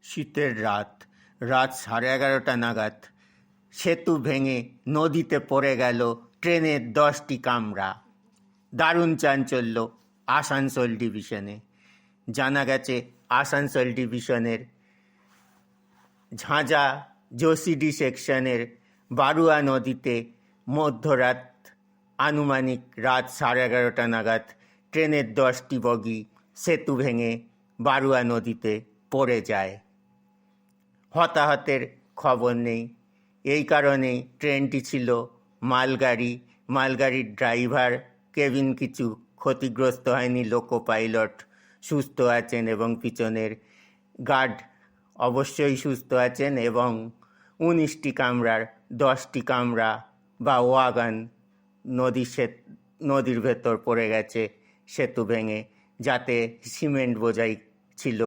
শীতের রাত, রাত 11:30 নাগাদ সেতু ভেঙে নদীতে পড়ে গেল ট্রেনের 10টি কামরা। দারুণ চাঞ্চল্য আসানসোল ডিভিশনে। জানা গেছে আসানসোল ডিভিশনের ঝাঁঝা জোসিডি সেকশনের বারুয়া নদীতে মধ্যরাত আনুমানিক রাত 11:30 নাগাদ ট্রেনের 10টি বগি সেতু ভেঙে বারুয়া নদীতে পড়ে যায়। হতাহতের খবর নেই। এই কারণেই ট্রেনটি ছিল মালগাড়ি। মালগাড়ির ড্রাইভার কেবিন কিছু ক্ষতিগ্রস্ত হয়নি, লোকো পাইলট সুস্থ আছেন এবং পিছনের গার্ড অবশ্যই সুস্থ আছেন এবং 19টি কামরার 10টি কামরা বা ওয়াগান নদীর ভেতর পড়ে গেছে সেতু ভেঙে, যাতে সিমেন্ট বোঝাই ছিল।